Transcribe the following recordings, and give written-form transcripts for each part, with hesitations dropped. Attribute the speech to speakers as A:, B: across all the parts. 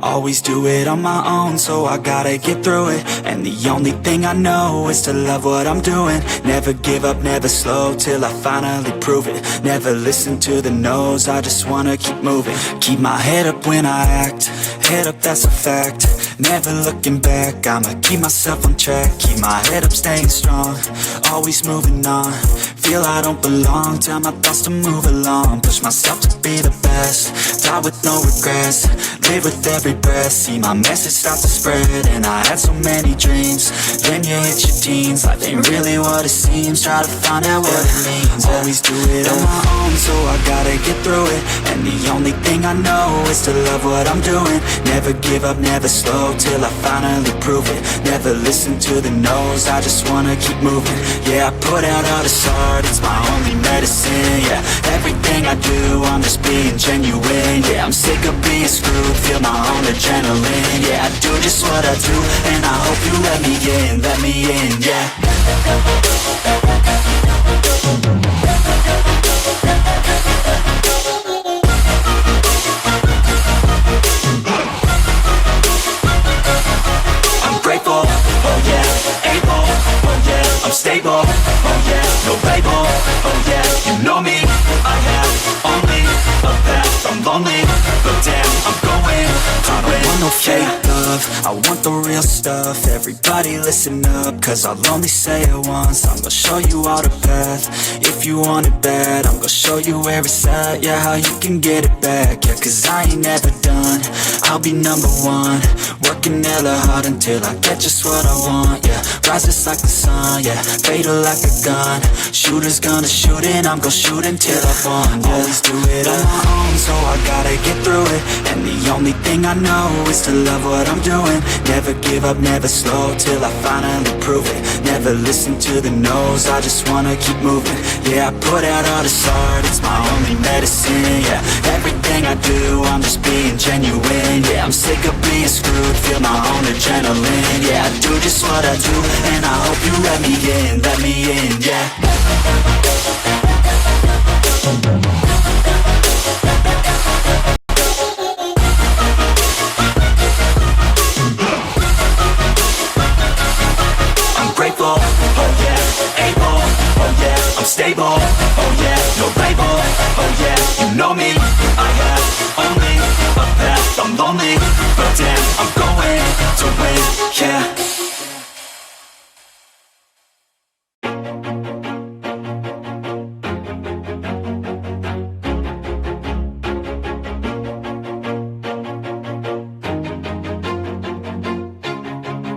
A: Always do it on my own, so I gotta get through it. And the only thing I know is to love what I'm doing. Never give up, never slow, till I finally prove it. Never listen to the no's, I just wanna keep moving. Keep my head up when I act, head up, that's a fact. Never looking back, I'ma keep myself on track. Keep my head up, staying strong, always moving on. Feel I don't belong, tell my thoughts to move along. Push myself to be the best, die with no regrets. Live with every breath, see my message start to spread. And I had so many dreams, then you hit your teens. Life ain't really what it seems, try to find out what it means. Always do it on my own, so I gotta get through it. And the only thing I know is to love what I'm doing. Never give up, never slow, till I finally prove it. Never listen to the no's, I just wanna keep moving. Yeah, I put out all this art, it's my only medicine. Yeah, everything I do, I'm just being genuine. Yeah, I'm sick of being screwed, feel my own adrenaline. Yeah, I do just what I do, and I hope you let me in, yeah. Stable, oh yeah, no label, oh yeah, you know me. I have only a path, I'm lonely, but damn, I'm going to win. I don't want no fake love, I want the real stuff. Everybody listen up, cause I'll only say it once. I'm gonna show you all the path, if you want it bad. I'm gonna show you where it's at, yeah, how you can get it back. Yeah, cause I ain't never done, I'll be number one. Working hella hard until I get just what I want, yeah. Rises like the sun, yeah, fatal like a gun. Shooter's gonna shoot and I'm gonna shoot until I won, yeah. Always do it on my own, so I gotta get through it. And the only thing I know is to love what I'm doing. Never give up, never slow, till I finally prove it. Never listen to the no's, I just wanna keep moving. Yeah, I put out all this art, it's my only medicine. Yeah, everything I do, I'm just being genuine. Yeah, I'm sick of being screwed, feel my own adrenaline. Yeah, I do just what I do, and I hope you let me in, yeah. I'm grateful, oh yeah, able, oh yeah, I'm stable, oh yeah, no label, oh yeah, you know me. I have only a path, I'm lonely, but damn, I'm going to win, yeah.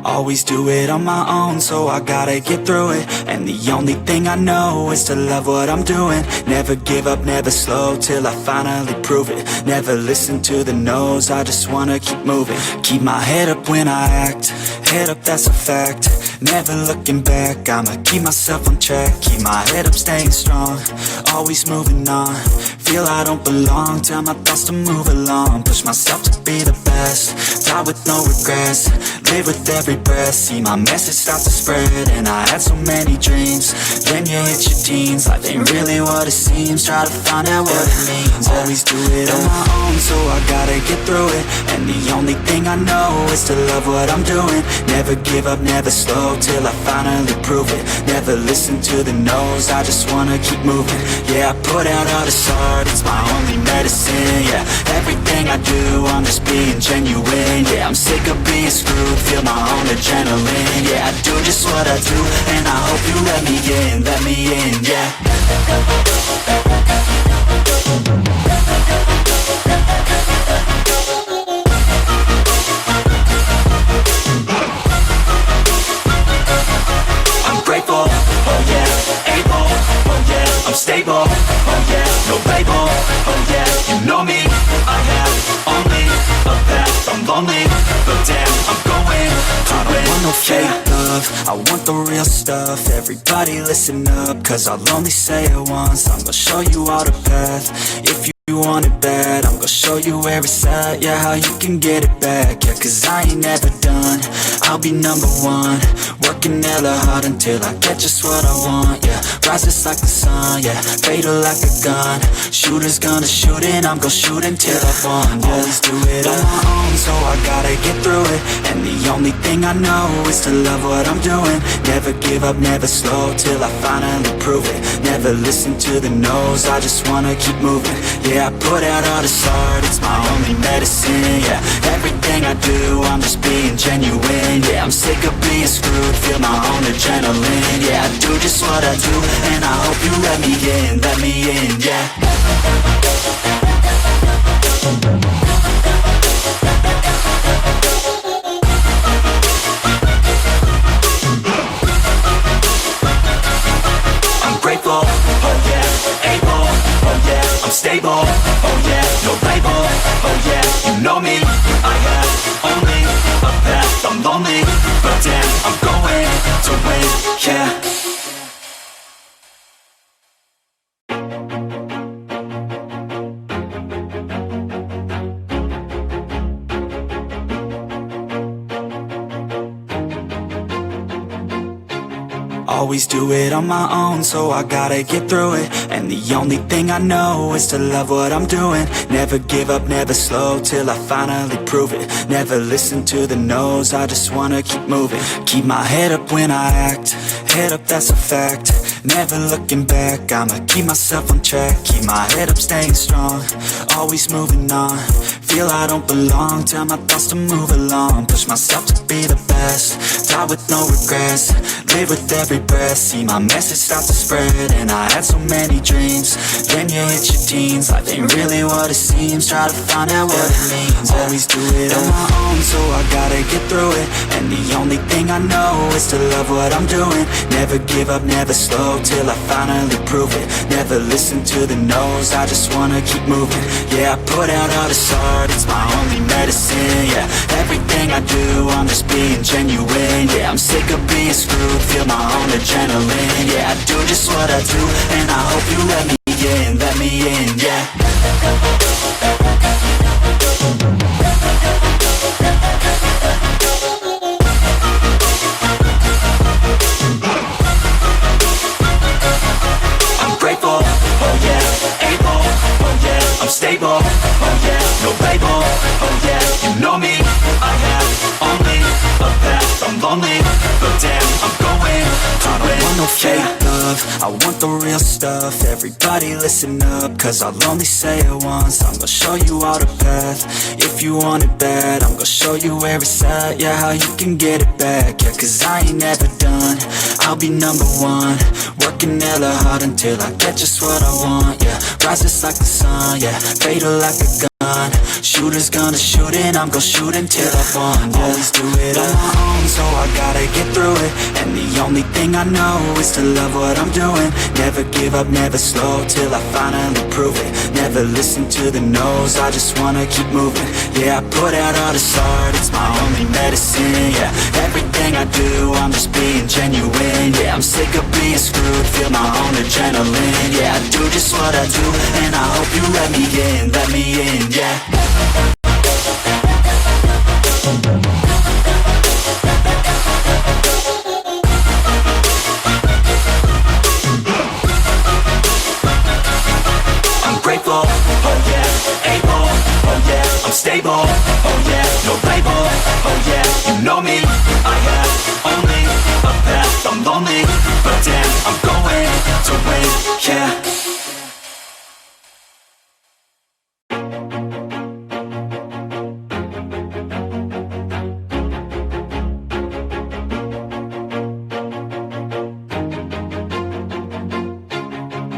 A: Always do it on my own, so I gotta get through it. And the only thing I know is to love what I'm doing. Never give up, never slow, till I finally prove it. Never listen to the no's, I just wanna keep moving. Keep my head up when I act, head up, that's a fact. Never looking back, I'ma keep myself on track. Keep my head up, staying strong, always moving on. Feel I don't belong, tell my thoughts to move along. Push myself to be the best, die with no regrets. Live with every breath, see my message start to spread. And I had so many dreams, then you hit your teens. Life ain't really what it seems, try to find out what it means. Always do it on my own, so I gotta get through it. And the only thing I know is to love what I'm doing. Never give up, never slow, till I finally prove it. Never listen to the no's, I just wanna keep moving. Yeah, I put out all this art, it's my only medicine. Yeah, everything I do, I'm just being genuine. Yeah, I'm sick of being screwed, feel my own adrenaline. Yeah, I do just what I do, and I hope you let me in, yeah. I'm grateful, oh yeah, able, oh yeah, I'm stable, oh yeah, no label, oh yeah, you know me. I have only a path, I'm lonely, but damn, I'm going to win. I don't want no fake love, I want the real stuff. Everybody listen up, cause I'll only say it once. I'm gonna show you all the path, if you You want it bad, I'm gon' show you where it's at. Yeah, how you can get it back. Yeah, cause I ain't never done. I'll be number one, working hella hard until I get just what I want. Yeah, rises like the sun, yeah, fatal like a gun. Shooters gonna shoot and I'm gon' shoot until I won. Yeah, always do it on my own, so I gotta get through it. And the only thing I know is to love what I'm doing. Never give up, never slow, till I finally prove it. Never listen to the no's, I just wanna keep moving. Yeah, I put out all this art, it's my only medicine. Yeah, everything I do, I'm just being genuine. Yeah, I'm sick of being screwed, feel my own adrenaline. Yeah, I do just what I do, and I hope you let me in, yeah. I'm grateful, oh yeah, able, oh yeah, I'm stable, oh yeah, no label, oh yeah, you know me, I have only a path, I'm lonely, but damn, I'm going to win, yeah. Always do it on my own, so I gotta get through it. And the only thing I know is to love what I'm doing. Never give up, never slow, till I finally prove it. Never listen to the no's, I just wanna keep moving. Keep my head up when I act, head up, that's a fact. Never looking back, I'ma keep myself on track. Keep my head up, staying strong, always moving on. Feel I don't belong, tell my thoughts to move along. Push myself to be the best, die with no regrets. Live with every breath, see my message start to spread. And I had so many dreams, then you hit your teens. Life ain't really what it seems, try to find out what it means. Always do it on my own, so I gotta get through it. And the only thing I know is to love what I'm doing. Never give up, never slow, till I finally prove it. Never listen to the no's, I just wanna keep moving. Yeah, I put out all this art, it's my only medicine. Yeah, everything I do, I'm just being genuine. Yeah, I'm sick of being screwed, feel my own adrenaline. Yeah, I do just what I do, and I hope you let me in, yeah. I'm grateful, oh yeah, able, oh yeah, I'm stable, oh yeah, no label, oh yeah, you know me, I have only a path, I'm lonely, but damn, I'm going to win. I don't want no fake love, I want the real stuff. Everybody listen up, cause I'll only say it once. I'm gonna show you all the path, if you want it bad. I'm gonna show you where it's at, yeah, how you can get it back. Yeah, cause I ain't never done, I'll be number one, working hella hard until I get just what I want. Yeah, rises like the sun, yeah, fatal like a gun. Shooters gonna shoot and I'm gon' shoot until I won. Yeah, always do it on my own, so I gotta get through it. And the only thing I know is to love what I'm doing. Never give up, never slow, till I finally prove it. Never listen to the no's, I just wanna keep moving. Yeah, I put out all this art, it's my only medicine. Yeah, everything I do, I'm just being genuine. Yeah, I'm sick of being screwed, feel my own adrenaline. Yeah, I do just what I do, and I hope you let me in, yeah. I'm grateful, oh yeah, able, oh yeah, I'm stable, oh yeah, no label, oh yeah, you know me, I have only a path, I'm lonely, but damn, I'm going to win, yeah.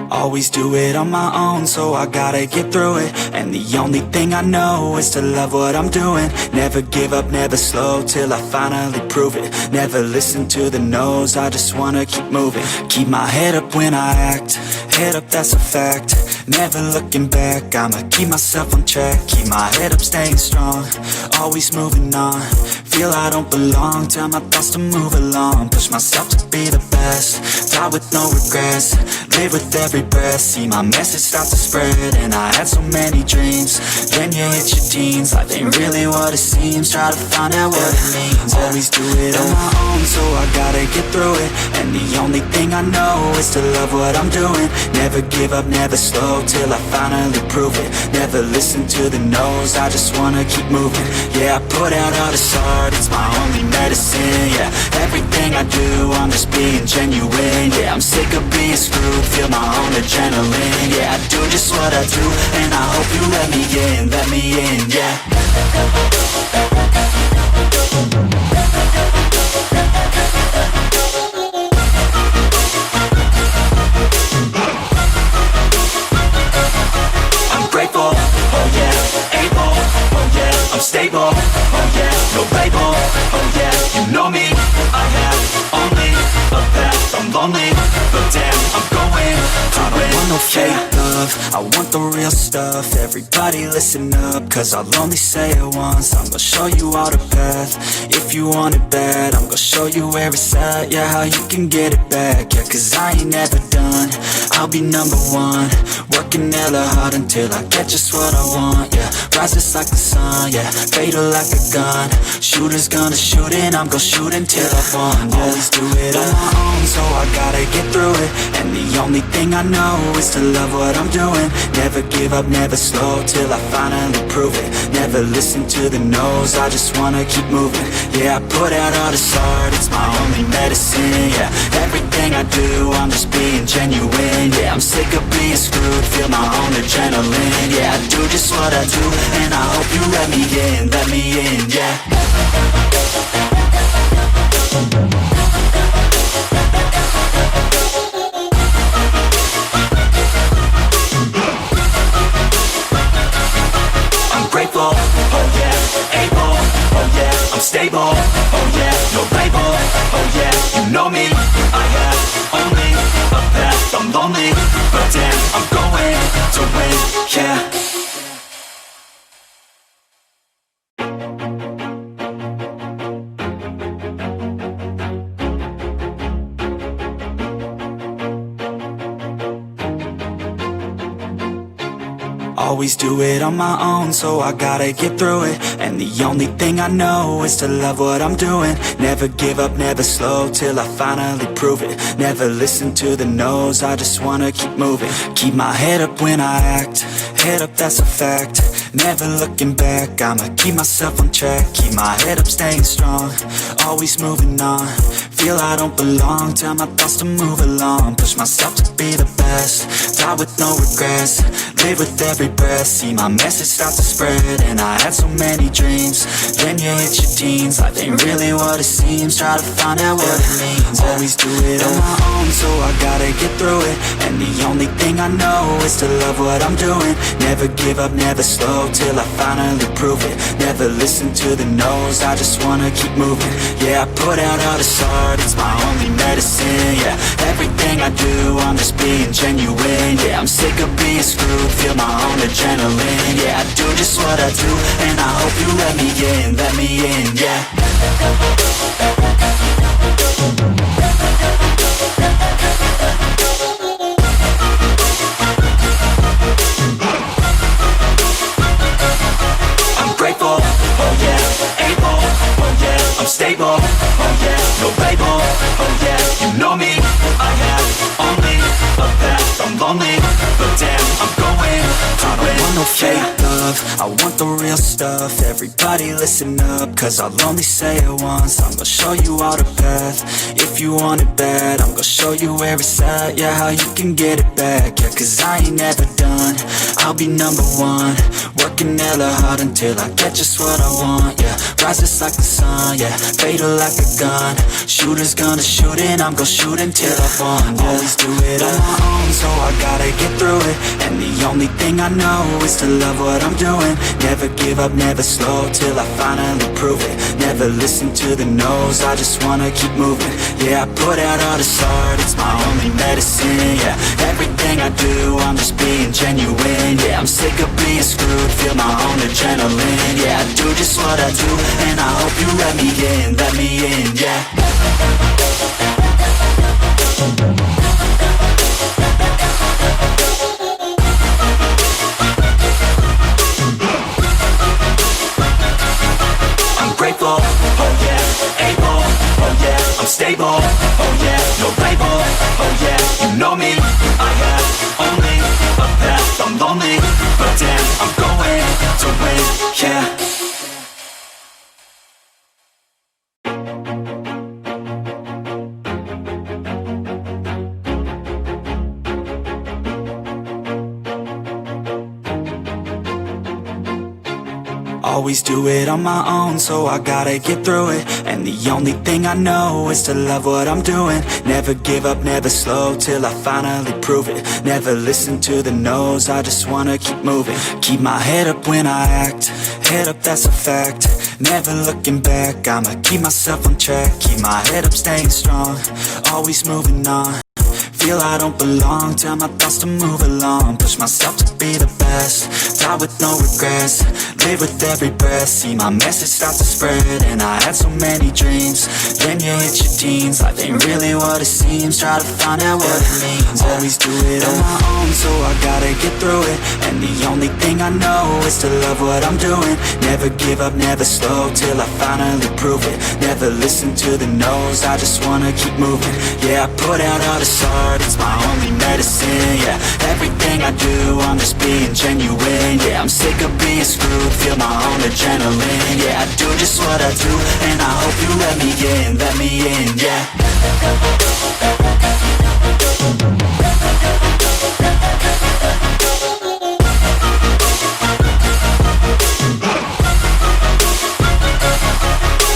A: Always do it on my own, so I gotta get through it. And the only thing I know is to love what I'm doing. Never give up, never slow, till I finally prove it. Never listen to the no's, I just wanna keep moving. Keep my head up when I act, head up, that's a fact. never looking back. I'ma keep myself on track, keep my head up, staying strong, always moving on. Feel I don't belong, tell my thoughts to move along. Push myself to be the best, die with no regrets. Live with every breath, see my message start to spread. And I had so many dreams, then you hit your teens. Life ain't really what it seems, try to find out what it means. Always do it on my own, so I gotta get through it. And the only thing I know is to love what I'm doing. Never give up, never slow, till I finally prove it. Never listen to the no's, I just wanna keep moving. Yeah, I put out all this art, it's my only medicine. Yeah, everything I do, I'm just being genuine. Yeah, I'm sick of being screwed, feel my own adrenaline. Yeah, I do just what I do, and I hope you let me in, yeah. I'm grateful, oh yeah, able, oh yeah, I'm stable, oh yeah, no label, oh yeah, you know me, I have only a path, I'm lonely, but damn, I'm going to win. I don't want no fake love, I want the real stuff. Everybody listen up, cause I'll only say it once. I'm gonna show you all the path, if you want it bad. I'm gonna show you where it's at, yeah, how you can get it back. Yeah, cause I ain't never done, I'll be number one. Working hella hard until I get just what I want, yeah. Rises like the sun, yeah, fatal like a gun. Shooters gonna shoot and I'm gonna shoot until I won, yeah. Always do it on my own, so I gotta get through it. And the only thing I know is to love what I'm doing. Never give up, never slow, till I finally prove it. Never listen to the no's, I just wanna keep moving. Yeah, I put out all this art, it's my only medicine. Yeah, everything I do, I'm just being genuine. Yeah, I'm sick of being screwed, feel my own adrenaline. Yeah, I do just what I do, and I hope you let me in, yeah. Grateful, oh yeah, able, oh yeah, I'm stable, oh yeah, no label, oh yeah, you know me, I have only a path, I'm lonely, but damn, I'm going to win, yeah. Always do it on my own, so I gotta get through it. And the only thing I know is to love what I'm doing. Never give up, never slow, till I finally prove it. Never listen to the no's, I just wanna keep moving. Keep my head up when I act, head up, that's a fact. Never looking back, I'ma keep myself on track. Keep my head up, staying strong, always moving on. Feel I don't belong, tell my thoughts to move along. Push myself to be the best, die with no regrets. Live with every breath, see my message start to spread. And I had so many dreams, then you hit your teens. Life ain't really what it seems, try to find out what it means. Always do it on my own, so I gotta get through it. And the only thing I know is to love what I'm doing. Never give up, never slow, till I finally prove it. Never listen to the no's, I just wanna keep moving. Yeah, I put out all this art, it's my only medicine. Yeah, everything I do, I'm just being genuine. Yeah, I'm sick of being screwed, feel my own adrenaline. Yeah, I do just what I do, and I hope you let me in, yeah. I'm grateful, oh yeah, able, oh yeah, I'm stable, oh yeah, no label, oh yeah, you know me, I have only a path, I'm lonely, but damn, I'm going to win. I don't want no fake love, I want the real stuff. Everybody listen up, cause I'll only say it once. I'm gonna show you all the path, if you want it bad. I'm gonna show you where it's at, yeah, how you can get it back. Yeah, cause I ain't never done, I'll be number one. Working hella hard until I get just what I want, yeah. Rises like the sun, yeah, fatal like a gun. Shooters gonna shoot and I'm gonna shoot until I won, yeah. Always do it on my own, so I gotta get through it. And the only thing I know is to love what I'm doing. Never give up, never slow, till I finally prove it. Never listen to the no's, I just wanna keep moving. Yeah, I put out all this art, it's my only medicine. Yeah, everything I do, I'm just being genuine. Yeah, I'm sick of being screwed, feel my own adrenaline. Yeah, I do just what I do, and I hope you let me in, yeah. Grateful, oh yeah, able, oh yeah, I'm stable, oh yeah, no label, oh yeah, you know me, I have only a path, I'm lonely, but damn, I'm going to win, yeah. Always do it on my own, so I gotta get through it. And the only thing I know is to love what I'm doing. Never give up, never slow, till I finally prove it. Never listen to the no's, I just wanna keep moving. Keep my head up when I act, head up, that's a fact. Never looking back, I'ma keep myself on track. Keep my head up, staying strong, always moving on. Feel I don't belong, tell my thoughts to move along. Push myself to be the best, die with no regrets. Live with every breath, see my message start to spread. And I had so many dreams, then you hit your teens. Life ain't really what it seems, try to find out what it means. Always do it on my own, so I gotta get through it. And the only thing I know is to love what I'm doing. Never give up, never slow, till I finally prove it. Never listen to the no's, I just wanna keep moving. Yeah, I put out all this art, it's my only medicine. Yeah, everything I do, I'm just being genuine. Yeah, I'm sick of being screwed, feel my own adrenaline. Yeah, I do just what I do, and I hope you let me in, yeah.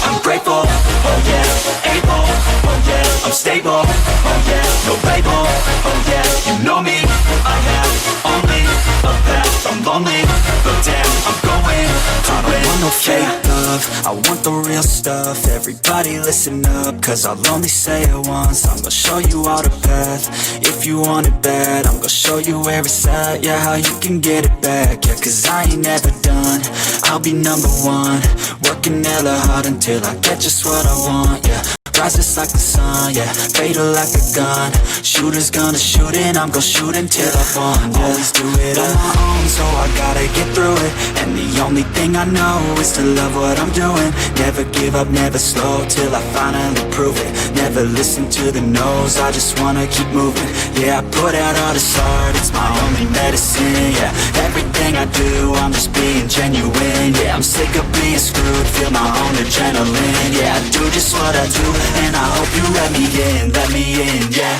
A: I'm grateful, oh yeah, able, oh yeah, I'm stable, oh yeah, no label, oh yeah, you know me, I have only a path, I'm lonely, but damn, I'm going to win. I don't want no fake love, I want the real stuff. Everybody listen up, cause I'll only say it once. I'm gonna show you all the path, if you want it bad. I'm gonna show you where it's at, yeah, how you can get it back. Yeah, cause I ain't never done, I'll be number one. Working hella hard until I get just what I want, yeah. Rises like the sun, yeah, fatal like a gun. Shooters gonna shoot and I'm gonna shoot until I won, yeah. Always do it on my own, so I gotta get through it. And the only thing I know is to love what I'm doing. Never give up, never slow, till I finally prove it. Never listen to the no's, I just wanna keep moving. Yeah, I put out all this art, it's my only medicine. Yeah, everything I do, I'm just being genuine. Yeah, I'm sick of being screwed, feel my own adrenaline. Yeah, I do just what I do, and I hope you let me in, yeah.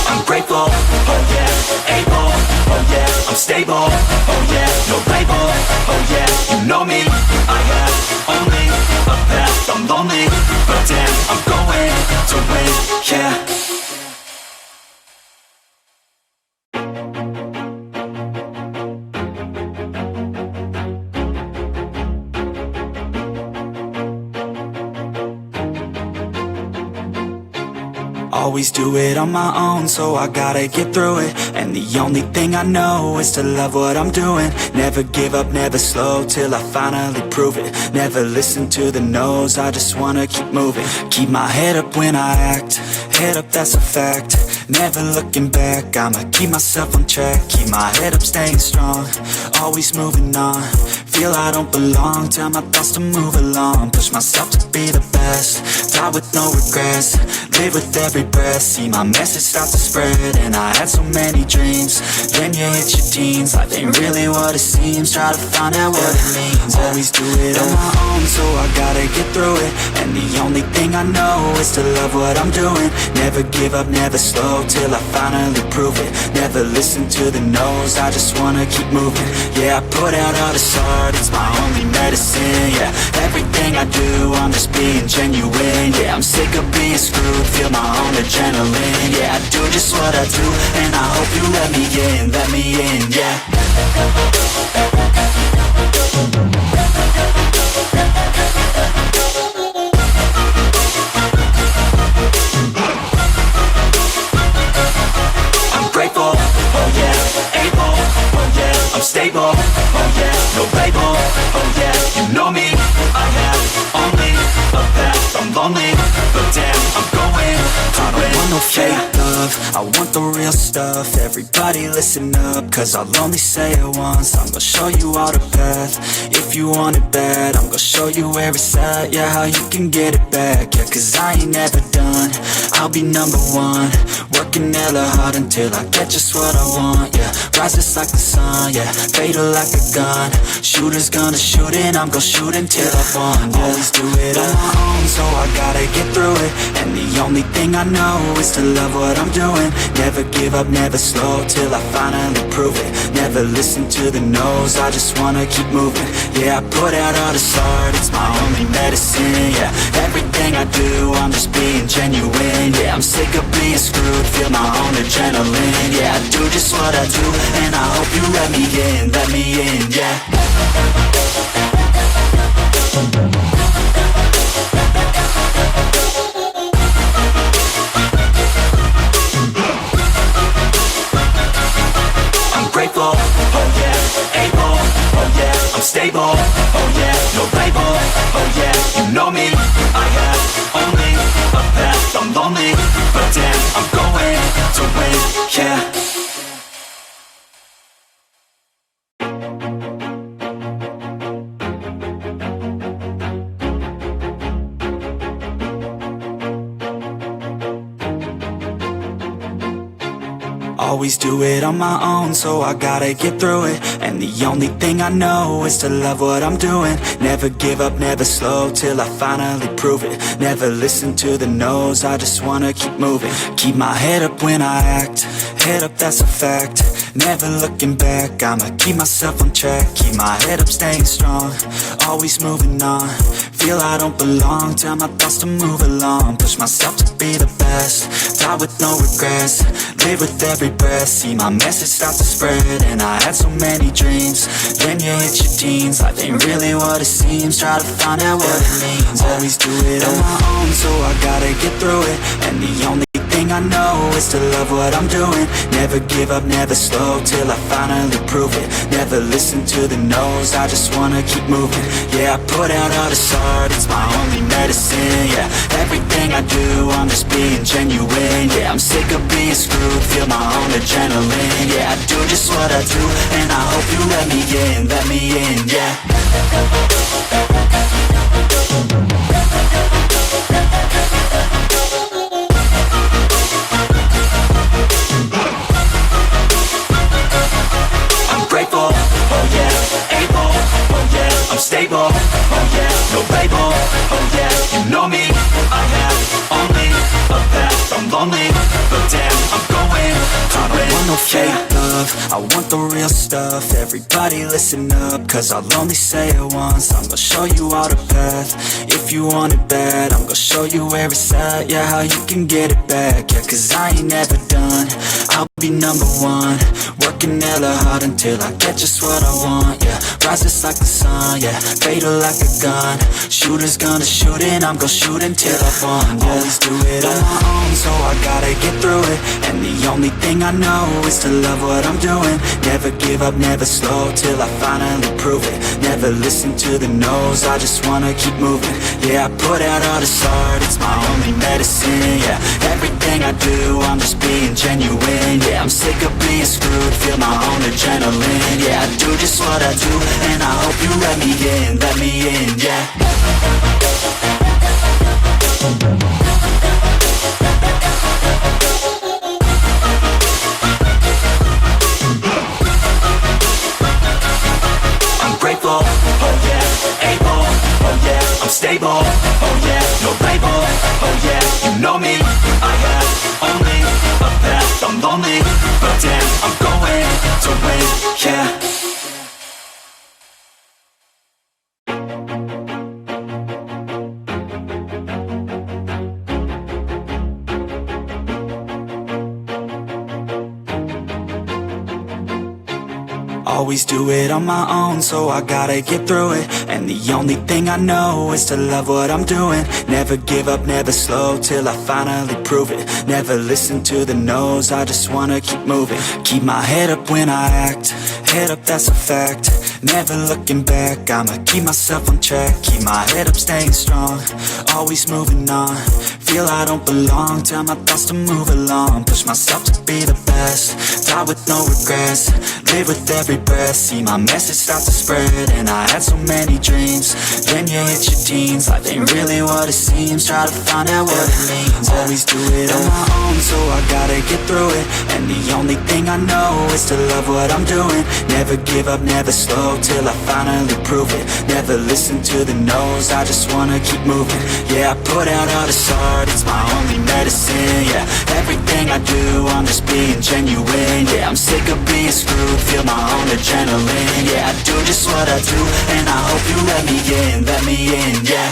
A: I'm grateful, oh yeah, able, oh yeah, I'm stable, oh yeah, no label, oh yeah, you know me, I have only a path, I'm lonely, but damn, I'm going to win, yeah. Always do it on my own, so I gotta get through it. And the only thing I know is to love what I'm doing. Never give up, never slow, till I finally prove it. Never listen to the no's, I just wanna keep moving. Keep my head up when I act, head up, that's a fact. Never looking back, I'ma keep myself on track. Keep my head up, staying strong, always moving on. Feel I don't belong, tell my thoughts to move along. Push myself to be the best, die with no regrets. Live with every breath, see my message start to spread. And I had so many dreams, then you hit your teens. Life ain't really what it seems, try to find out what it means. Always do it on my own, so I gotta get through it. And the only thing I know is to love what I'm doing. Never give up, never slow, till I finally prove it. Never listen to the no's, I just wanna keep moving. Yeah, I put out all this art, it's my only medicine. Yeah, everything I do, I'm just being genuine. genuine. Yeah, I'm sick of being screwed, feel my own adrenaline. Yeah, I do just what I do, and I hope you let me in, yeah. I'm grateful, oh yeah, able, oh yeah, I'm stable, oh yeah, no label, oh yeah, you know me, I have only a path, I'm lonely, but damn, I'm going to win. I don't want no fake love, I want the real stuff. Everybody listen up, cause I'll only say it once. I'm gonna show you all the path, if you want it bad. I'm gonna show you where it's at, yeah, how you can get it back. Yeah, cause I ain't never done, I'll be number one. Working hella hard until I get just what I want, yeah. Rises like the sun, yeah, fatal like a gun. Shooter's gonna shoot and I'm gonna shoot until I won, yeah. Always do it on my own, so I gotta get through it. And the only thing I know is to love what I'm doing. Never give up, never slow, till I finally prove it. Never listen to the no's, I just wanna keep moving. Yeah, I put out all this art, it's my only medicine, yeah. Everything I do, I'm just being genuine. Yeah, I'm sick of being screwed, feel my own adrenaline. Yeah, I do just what I do, and I hope you let me in, yeah. I'm grateful, oh yeah, able, oh yeah, I'm stable, oh yeah, no label, oh yeah, you know me, I have only a path, I'm lonely, but damn, I'm going to win, yeah. Always do it on my own, so I gotta get through it. And the only thing I know is to love what I'm doing. Never give up, never slow, till I finally prove it. Never listen to the no's, I just wanna keep moving. Keep my head up when I act, head up, that's a fact. Never looking back, I'ma keep myself on track. Keep my head up, staying strong, always moving on. Feel I don't belong, tell my thoughts to move along. Push myself to be the best, die with no regrets. Live with every breath, see my message start to spread. And I had so many dreams, then you hit your teens. Life ain't really what it seems, try to find out what it means. Always do it on my own, so I gotta get through it. And the only thing I know is to love what I'm doing. Never give up, never slow, till I finally prove it. Never listen to the no's, I just wanna keep moving. Yeah, I put out all this art, it's my only medicine, yeah. Everything I do, I'm just being genuine. Yeah, I'm sick of being screwed, feel my own adrenaline. Yeah, I do just what I do, and I hope you let me in, yeah. Grateful, oh yeah, able, oh yeah, I'm stable, oh yeah, no label, oh yeah, you know me, I have only a path, I'm lonely, but damn, I'm going to win. I don't want no fake love, I want the real stuff. Everybody listen up, cause I'll only say it once. I'm gonna show you all the path, if you want it bad. I'm gonna show you where it's at, yeah, how you can get it back. Yeah, cause I ain't never done, I'll be number one. Working hella hard until I get just what I want, yeah. Rises like the sun, yeah, fatal like a gun. Shooter's gonna shoot and I'm gonna shoot until I won, yeah. Always do it on my own, so I gotta get through it. And the only thing I know is to love what I'm doing. Never give up, never slow, till I finally prove it. Never listen to the no's, I just wanna keep moving. Yeah, I put out all this art, it's my only medicine, yeah. Everything I do, I'm just being genuine. Yeah, I'm sick of being screwed, feel my own adrenaline. Yeah, I do just what I do, and I hope you let me in, yeah. I'm grateful, oh yeah, able, oh yeah, I'm stable, oh yeah, no label, oh yeah, you know me, I have only a path, I'm lonely, but damn, I'm going to win, yeah. Always do it on my own, so I gotta get through it. And the only thing I know is to love what I'm doing. Never give up, never slow, till I finally prove it. Never listen to the no's, I just wanna keep moving. Keep my head up when I act, head up, that's a fact. Never looking back, I'ma keep myself on track. Keep my head up, staying strong, always moving on. Feel I don't belong, tell my thoughts to move along. Push myself to be the best, die with no regrets. Live with every breath, see my message start to spread. And I had so many dreams, then you hit your teens. Life ain't really what it seems, try to find out what it means. Always do it on my own, so I gotta get through it. And the only thing I know is to love what I'm doing. Never give up, never slow, till I finally prove it. Never listen to the no's, I just wanna keep moving. Yeah, I put out all this art, it's my only medicine. Yeah, everything I do, I'm just being genuine. Yeah, I'm sick of being screwed, feel my own adrenaline. Yeah, I do just what I do, and I hope you let me in, yeah.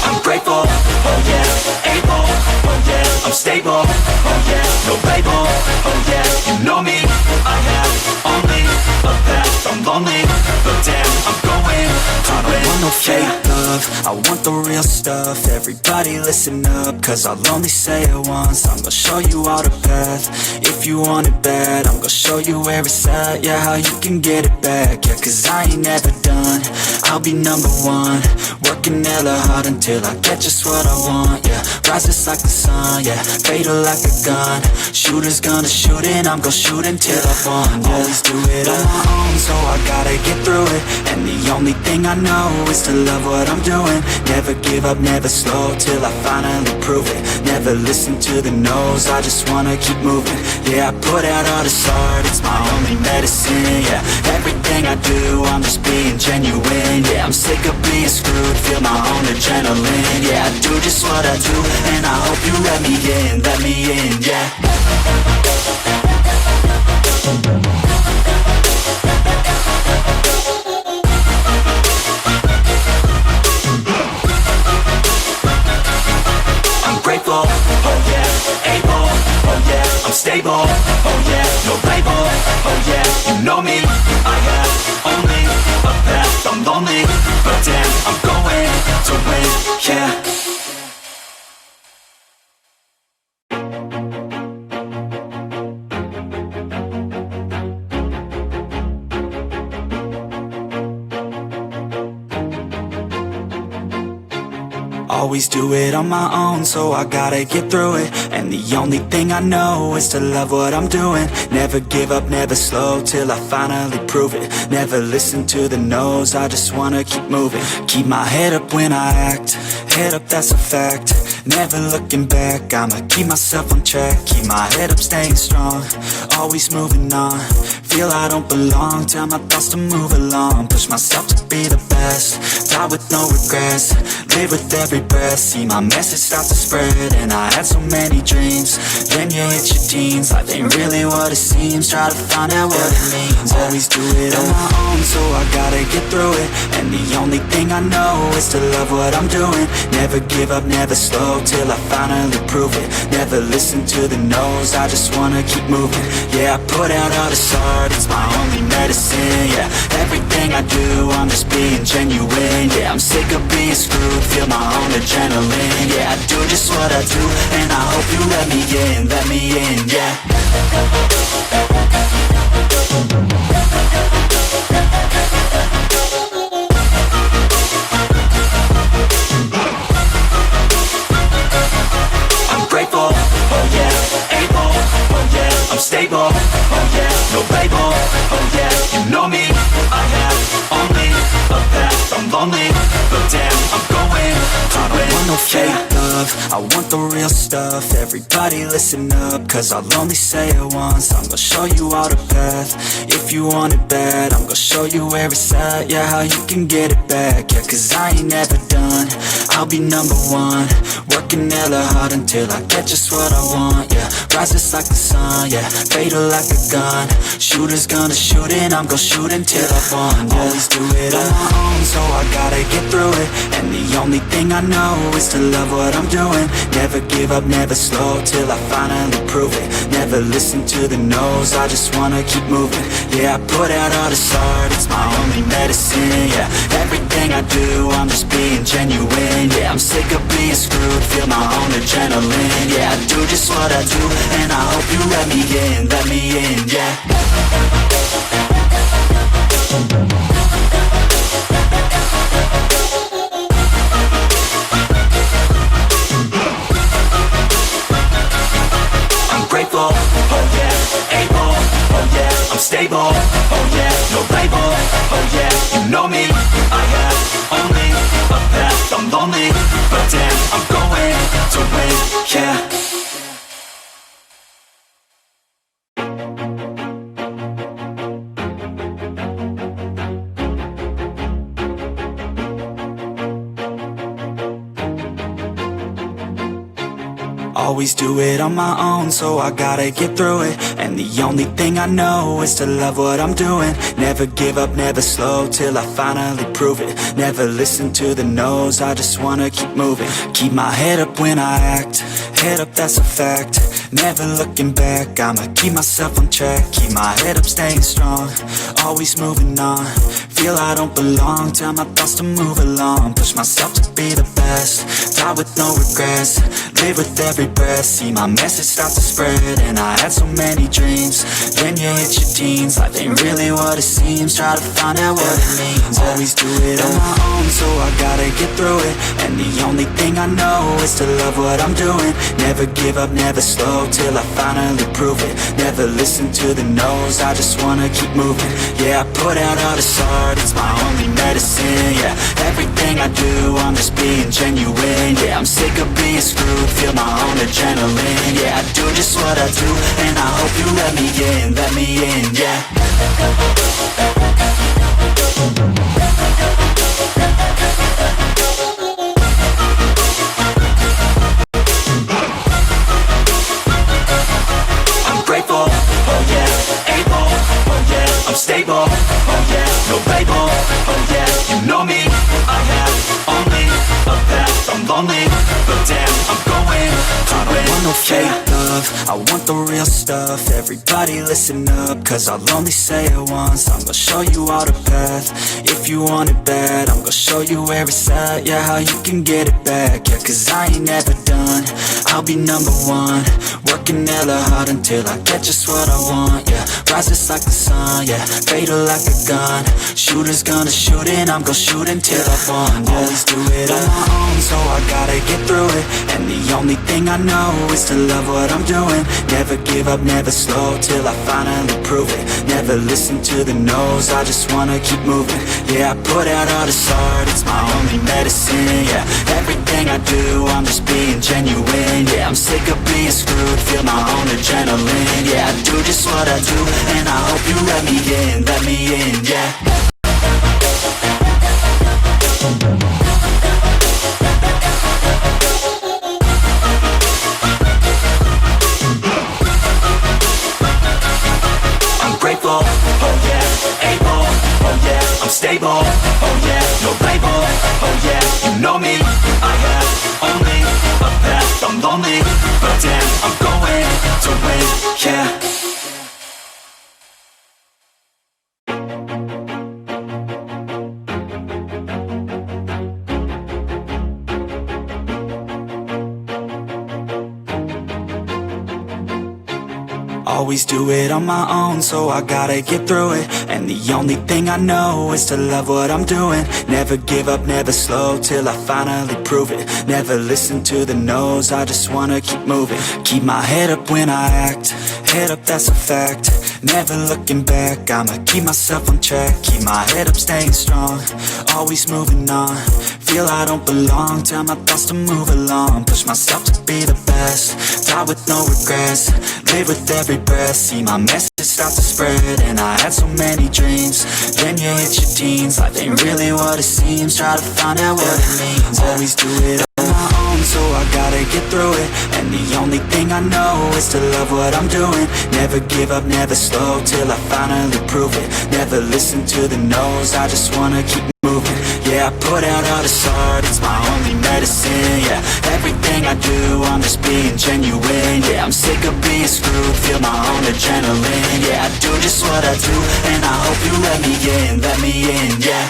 A: I'm grateful, oh yeah, able, oh yeah, I'm stable, oh yeah, no label, oh yeah, you know me, I have only a path, I'm lonely, but damn, I'm going to win. I don't want no fake love, I want the real stuff. Everybody listen up, cause I'll only say it once. I'm gonna show you all the path, if you want it bad. I'm gonna show you where it's at, yeah, how you can get it back. Yeah, cause I ain't never done, I'll be number one. Working hella hard until I get just what I want, yeah. Rises like the sun, yeah, fatal like a gun. Shooter's gonna shoot and I'm gonna shoot until I won, yeah. Always do it on my own, so I gotta get through it. And the only thing I know is to love what I'm doing. Never give up, never slow, till I finally prove it. Never listen to the no's, I just wanna keep moving. Yeah, I put out all this art, it's my only medicine. Yeah, everything I do, I'm just being genuine. Yeah, I'm sick of being screwed, feel my own adrenaline. Yeah, I do just what I do, and I hope you let me in, yeah. I'm grateful, oh yeah, able, oh yeah, I'm stable, oh yeah, no label, oh yeah, you know me, I have only a path, I'm lonely, but damn, I'm going to win, yeah. Always do it on my own, so I gotta get through it. And the only thing I know is to love what I'm doing. Never give up, never slow, till I finally prove it. Never listen to the no's, I just wanna keep moving. Keep my head up when I act, head up, that's a fact. Never looking back, I'ma keep myself on track. Keep my head up, staying strong, always moving on. Feel I don't belong, tell my thoughts to move along. Push myself to be the best, die with no regrets. Live with every breath, see my message start to spread. And I had so many dreams, then you hit your teens. Life ain't really what it seems, try to find out what it means. Always do it on my own, so I gotta get through it. And the only thing I know is to love what I'm doing. Never give up, never slow, till I finally prove it. Never listen to the no's, I just wanna keep moving. Yeah, I put out all this art, it's my only medicine. Yeah, everything I do, I'm just being genuine. Yeah, I'm sick of being screwed, feel my own adrenaline. Yeah, I do just what I do, and I hope you let me in, yeah. I'm grateful, oh yeah, able, oh yeah, I'm stable, oh yeah, no label, oh yeah, you know me, I have only a path, I'm lonely, but damn, I'm going to win. I don't want no fake love, love, I want the real stuff. Everybody listen up, cause I'll only say it once. I'm gonna show you all the path. If you want it bad, I'm gonna show you where it's at. Yeah, how you can get it back. Yeah, cause I ain't never done, I'll be number one. Working hella hard until I get just what I want. Yeah, rises like the sun, yeah, fatal like a gun. Shooters gonna shoot and I'm gonna shoot until I won. Yeah. Always do it on my own, so I gotta get through it. And the only thing I know is to love what I'm doing. Never give up, never slow, till I finally prove it. Never listen to the no's, I just wanna keep moving. Yeah, I put out all this art, it's my only medicine. Yeah, everything I do, I'm just being genuine. Yeah, I'm sick of being screwed, feel my own adrenaline. Yeah, I do just what I do, and I hope you let me in, yeah. I'm grateful, oh yeah, able, oh yeah, I'm stable, oh yeah, no label, oh yeah, you know me, I have only a path, I'm lonely, but damn, I'm going to win, yeah. Always do it on my own, so I gotta get through it. And the only thing I know is to love what I'm doing. Never give up, never slow, till I finally prove it. Never listen to the no's, I just wanna keep moving. Keep my head up when I act, head up, that's a fact. Never looking back, I'ma keep myself on track. Keep my head up, staying strong, always moving on. Feel I don't belong, tell my thoughts to move along. Push myself to be the best, die with no regrets. Live with every breath, see my message start to spread. And I had so many dreams, then you hit your teens. Life ain't really what it seems, try to find out what it means. Always do it on my own, so I gotta get through it. And the only thing I know is to love what I'm doing. Never give up, never slow, till I finally prove it. Never listen to the no's, I just wanna keep moving. Yeah, I put out all this art, it's my only medicine. Yeah, everything I do, I'm just being genuine. Yeah, I'm sick of being screwed, feel my own adrenaline. Yeah, I do just what I do, and I hope you let me in, yeah. I'm grateful, oh yeah, able, oh yeah, I'm stable, oh yeah, no label, oh yeah, you know me, I have only a path, I'm lonely, but damn, I'm going to win. I don't want no fake love, I want the real stuff. Everybody listen up, cause I'll only say it once. I'm gonna show you all the path. If you want it bad, I'm gonna show you where it's at. Yeah, how you can get it back. Yeah, cause I ain't never done, I'll be number one. Working hella hard until I get just what I want. Yeah, rises like the sun, yeah, fatal like a gun. Shooters gonna shoot and I'm gonna shoot until I won. Yeah. Always do it on my own, so I gotta get through it. And the only thing I know is to love what I'm doing. Never give up, never slow, till I finally prove it. Never listen to the no's, I just wanna keep moving. Yeah, I put out all this art, it's my only medicine. Yeah, everything I do, I'm just being genuine. Yeah, I'm sick of being screwed, feel my own adrenaline. Yeah, I do just what I do, and I hope you let me in, yeah. Stable, oh yeah, no label, oh yeah, you know me, I have only a path, I'm lonely, but damn, I'm going to win, yeah. Always do it on my own, so I gotta get through it. And the only thing I know is to love what I'm doing. Never give up, never slow, till I finally prove it. Never listen to the no's, I just wanna keep moving. Keep my head up when I act, head up, that's a fact. Never looking back, I'ma keep myself on track. Keep my head up, staying strong, always moving on. Feel I don't belong, tell my thoughts to move along. Push myself to be the best, die with no regrets. Live with every breath, see my message start to spread. And I had so many dreams, then you hit your teens. Life ain't really what it seems, try to find out what it means. Always do it on my own, so I gotta get through it. And the only thing I know is to love what I'm doing. Never give up, never slow, till I finally prove it. Never listen to the no's, I just wanna keep moving. Yeah, I put out all this art, it's my only medicine. Yeah, everything I do, I'm just being genuine. Yeah, I'm sick of being screwed, feel my own adrenaline. Yeah, I do just what I do, and I hope you let me in, yeah.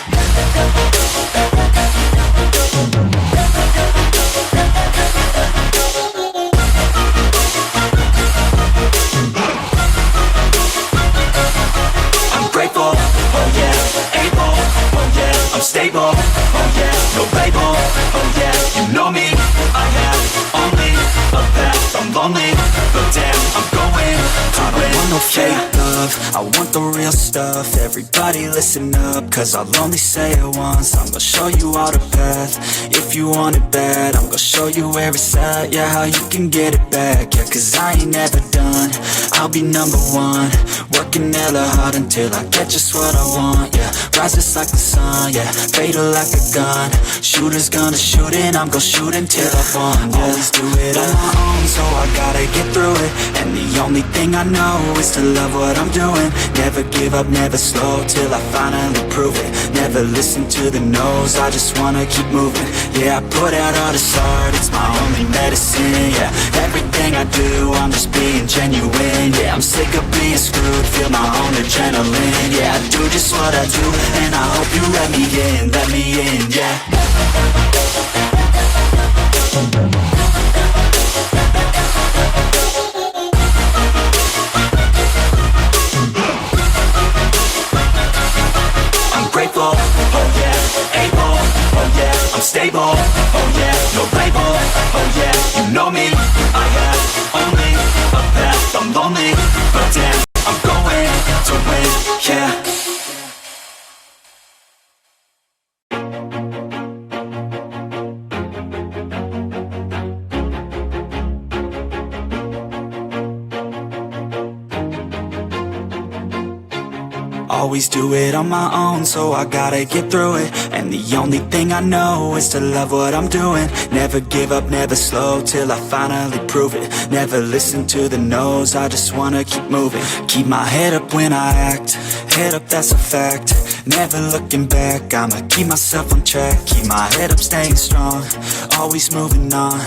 A: I'm grateful, oh yeah, able, oh yeah, I'm stable, oh yeah, no label, oh yeah, you know me, I have only a path, I'm lonely, but damn, I'm going to win. I don't want no fake love, I want the real stuff. Everybody listen up, cause I'll only say it once. I'm gonna show you all the path, if you want it bad. I'm gonna show you where it's at, yeah, how you can get it back. Yeah, cause I ain't never done, I'll be number one. Working hella hard until I get just what I want, yeah. Rises like the sun, yeah, fatal like a gun. Shooter's gonna shoot and I'm gonna shoot until I won, yeah. Always do it on my own, so I gotta get through it. And the only thing I know is to love what I'm doing. Never give up, never slow, till I finally prove it. Never listen to the no's, I just wanna keep moving. Yeah, I put out all this art, it's my only medicine. Yeah, everything I do, I'm just being genuine. Yeah, I'm sick of being screwed, feel my own adrenaline. Yeah, I do just what I do, and I hope you let me in, yeah. I'm grateful, oh yeah, able, oh yeah, I'm stable, oh yeah, no label, oh yeah, you know me, I have only a path, I'm lonely, but damn, I'm going to win, yeah. Always do it on my own, so I gotta get through it. And the only thing I know is to love what I'm doing. Never give up, never slow, till I finally prove it. Never listen to the no's, I just wanna keep moving. Keep my head up when I act, head up, that's a fact. Never looking back, I'ma keep myself on track. Keep my head up, staying strong, always moving on.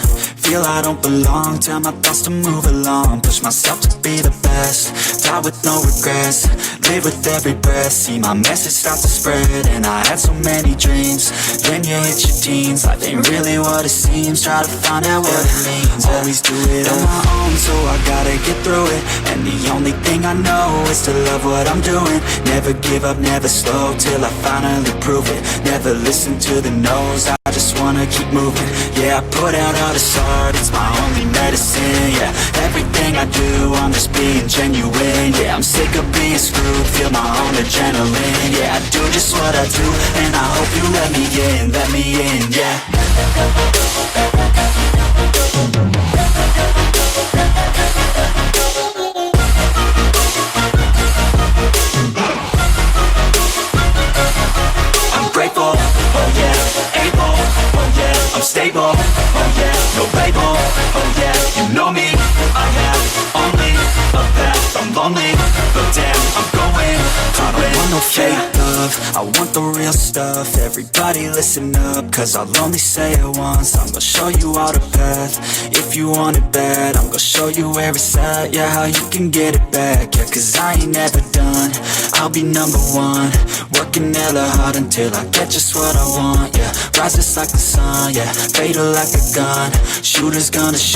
A: Feel I don't belong, tell my thoughts to move along. Push myself to be the best, die with no regrets. Live with every breath, see my message start to spread. And I had so many dreams, then you hit your teens. Life ain't really what it seems, try to find out what it means. Always do it on my own, so I gotta get through it. And the only thing I know is to love what I'm doing. Never give up, never slow, till I finally prove it. Never listen to the no's, I just wanna keep moving. Yeah, I put out all this art, it's my only medicine. Yeah, everything I do, I'm just being genuine. Yeah, I'm sick of being screwed, feel my own adrenaline. Yeah, I do just what I do, and I hope you let me in, yeah. I'm grateful, oh yeah, able, oh yeah, I'm stable, oh yeah, no label, oh yeah, you know me, I have only a path, I'm lonely, but damn, I'm going to win. I want no fake love, I want the real stuff. Everybody listen up, cause I'll only say it once. I'm gonna show you all the path, if you want it bad. I'm gonna show you where it's at, yeah, how you can get it back. Yeah, cause I ain't never done, I'll be number one. Working hella hard until I get just what I want, yeah. Rises like the sun, yeah, fatal like a gun. Shooter's gonna shoot